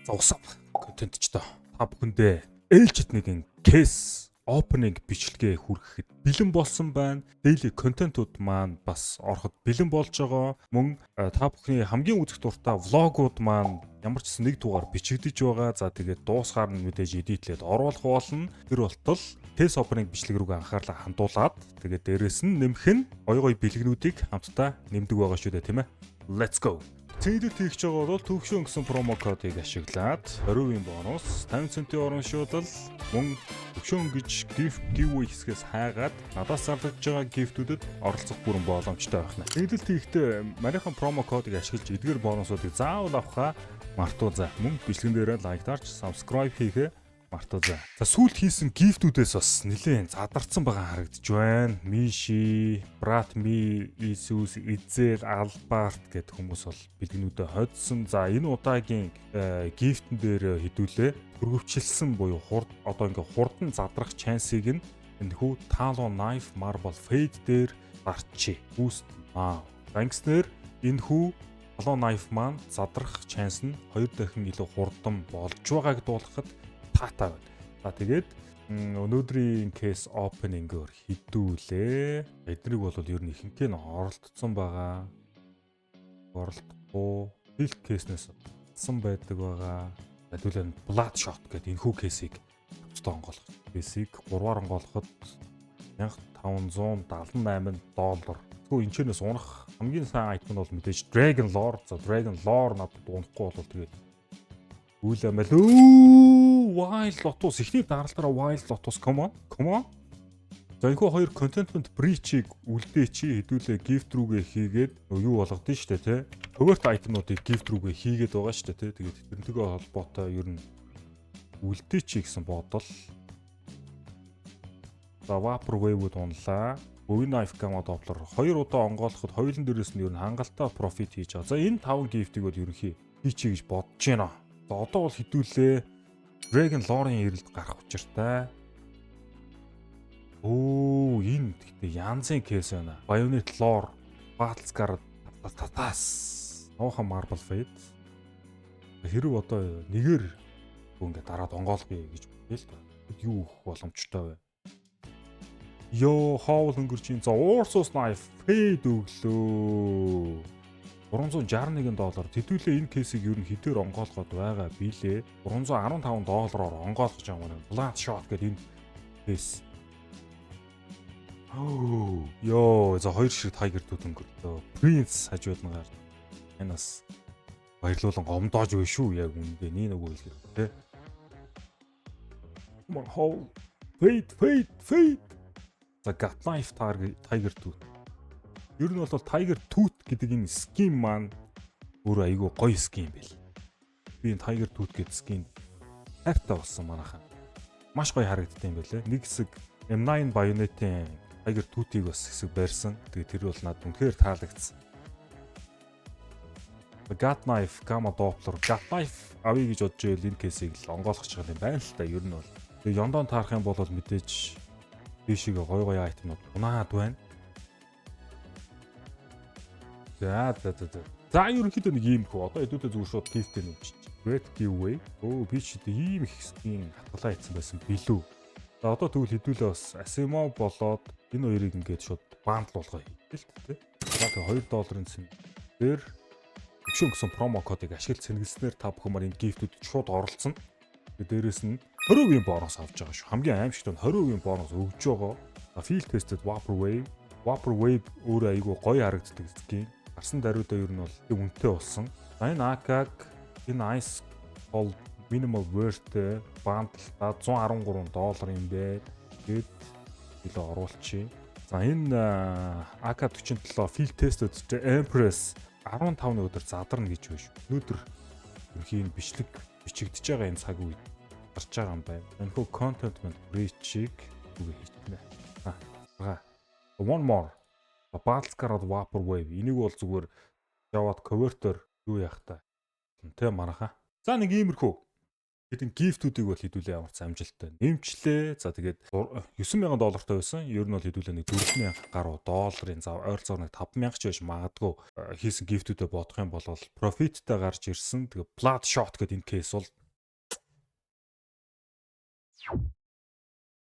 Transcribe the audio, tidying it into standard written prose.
Усав контент ч та бүхэндээ ээлжид нэгэн кейс opening бичлэгээ хүргэхэд бэлэн болсон байна. Daily контентууд маань бас ороход бэлэн болж байгаа. Мөн та бүхний хамгийн үзэх дуртай влогууд маань ямар ч нэг дугаар бичигдэж байгаа. За тэгээд дуусгаар нь мэдээж эдитлээд оруулах болно. Тэр болтол кейс opening бичлэг рүүгээ анхаарлаа хандуулад тэгээд дээрэс нь нэмэх нь гоё бэлгэнүүдийг хамтдаа нэмдэг байгаа шүү дээ, тийм ээ. Let's go. Тэдэд хийх байгаа бол төвшин гэсэн промо кодыг ашиглаад 20% бонус, 50 центийн урамшуулал, мөн төвшин гэж giveaway хэсгээс хайгаад надаас зарлагдж байгаа гифтүүдэд оролцох бүрэн боломжтой байна. Тэдэд хийхдээ манайхан промо кодыг ашиглаж эдгээр бонусуудыг заавал авахаа мартуу. За мөн бичлэгэн дээрээ лайктаарч subscribe хийхээ мартуу. За сүүлд хийсэн гифтүүдээс бас нэлээд задарсан байгаа харагдаж байна. Миши, Братми, Исус, Изэл, Албарт гэдэг хүмүүс бол бэлгэнүүдэд хоцсон. За энэ удаагийн гифтэн дээр хэдүүлээ хөргөвчлсэн буюу одоо ингээ хурдан задрах чансыг нь энэхүү Talon Knife Marble Fade дээр гарчээ. Boost. Гангснер энэхүү Talon Knife маань задрах чанс нь 2 дахин илүү хурдан болж байгааг дуулгахад таатай байна. За тэгээд өнөөдрийн кейс opening-оор хідүүлээ. Эднийг бол ер нь ихэнх нь оролцсон байгаа. Оролцохгүй филд кейснээс олсон байдаг байгаа. Хэдүүлээ Blood Shot гэдэг энэхүү кейсийг төвчтэй онгоолгох. Кейсийг 3-аар онгоолгоход $1578. Тэгвэл энэ чэнэс унах хамгийн сайн айтем нь бол мэдээж Dragon Lore. За Dragon Lore надад унахгүй бол тэгээд үйл амил Wild Lotus ихний дараалтаараа Wild Lotus come on. За энэ хоёр contentment breach-ийг үлдээ чи хэдүүлээ gift рүүгээ хийгээд юу болгодсон шүү дээ, тэ. Covert item-уудыг gift рүүгээ хийгээд байгаа шүү дээ, тэ. Тэгээд тэрнтэйгээ холбоотой ер нь үлдээ чи гэсэн бодол. За Vapor Wave-д унлаа. Bowing Knife Gamma Doppler 2 удаа онгоолоход хоёулын дээрээс нь ер нь хангалттай profit хийж байгаа. За энэ 5 gift-ийг бол ерөнхий хийчихье гэж бодож байна. За одоо бол хэдүүлээ Dragon Lore-ын ирэлд гарах учиртай. Энэ гэхдээ янзын кейс байна. Bayonet Lore, Battle Scar татас. Нохон Marble Fade. Хэрэг одоо нэгээр ингээ дараад онгоолгоё гэж бодъё л да. Юу өгөх боломжтой вэ? Хоол хөнгөрчийн за Ursus Knife Fade өглөө. $361. Тэдүүлээ энэ кейсийг ер нь хэдээр онгоолгоод байгаа билээ. $315-оор онгоолгож байгаа юм. Blood Shot гэдэг энэ кейс. За хоёр шиг Tiger Tooth өнгөрлөө. Prince хажууднагаар энэ бас баярлуулан гомдоож өй шүү яг үндэ нэг нөгөө хэлэхэд тэ. Fade. За Gut Knife Tiger Tooth. Ер нь бол Tiger Tooth гэдэг энэ скин маань өөрөө айгүй гоё скин байл. Би энэ Tiger Tooth гэдэг скин хайртай болсон манайхаа. Маш гоё харагддаг юм байлээ. Нэг хэсэг M9 Bayonet-ийн Tiger Tooth-ийг бас хэсэг барьсан. Тэгээд тэр бол надад үнэхээр таалагдсан. Gut Knife Gamma Doppler Gut Knife авъя гэж бодож байл энэ кейсийг л онгоолгох ч юм байна л та. Ер нь бол тэгээд Yondon таарах юм бол мэдээж тийшээ гоё айтемнууд унаад байна. За ерөнхийдөө нэг юм хөө. Одоо хэдүүлээ зүгээр шууд gift-ийг нэмчих. Great giveaway. Би ч ийм их скин хатгалаа хийсэн байсан билүү. За одоо тэгвэл хэдүүлээ бас Asimo болоод энэ хоёрыг ингээд шууд бандл болгоё хэлээ л тэ. За $2 цэн. Тэр төвшин гэсэн промо кодыг ашиглаж цэнгэлснээр та бүхэн маань энэ gift-үүд шууд оролцсон. Дээрээс нь 20% бонус авч байгаа шүү. Хамгийн аимшигт нь 20% бонус өгж байгаа. Field tested Vapor Wave өөрөө айгүй гоё харагддаг скин. Гарсан даруйдаа ер нь бол үнэтэй болсон. Энэ AK-г энэ Ice Cold Minimal Worth бандалтаа $113 юм бэ. Тэгэд илүү оруулчих. За энэ AK-47 Field Tested Empress 15-ны өдөр задарна гэж байна шүү. Өнөөдөр ерхий энэ бичлэг бичигдэж байгаа энэ цаг үед гарч байгаа юм байна. Энэхүү contentment breach-ийг үгүй хийчихнэ. One more. Battle Scar Vapor Wave. Энийг бол зүгээр яваад converter юу яах та. Тэ манаха. За нэг иймэрхүү. Хэдин gift-үүдийг бол хэдүүлээ ямар ч амжилттай нэмчлээ. За тэгээд $9,000 байсан. Ер нь бол хэдүүлээ нэг $4,000 гаруй долларын зав ойролцоогоор нэг $5,000 ч байж магадгүй хийсэн gift-үүдээ бодох юм бол profitтэй гарч ирсэн. Тэгээд Blood Shot гэдэг энэ кейс бол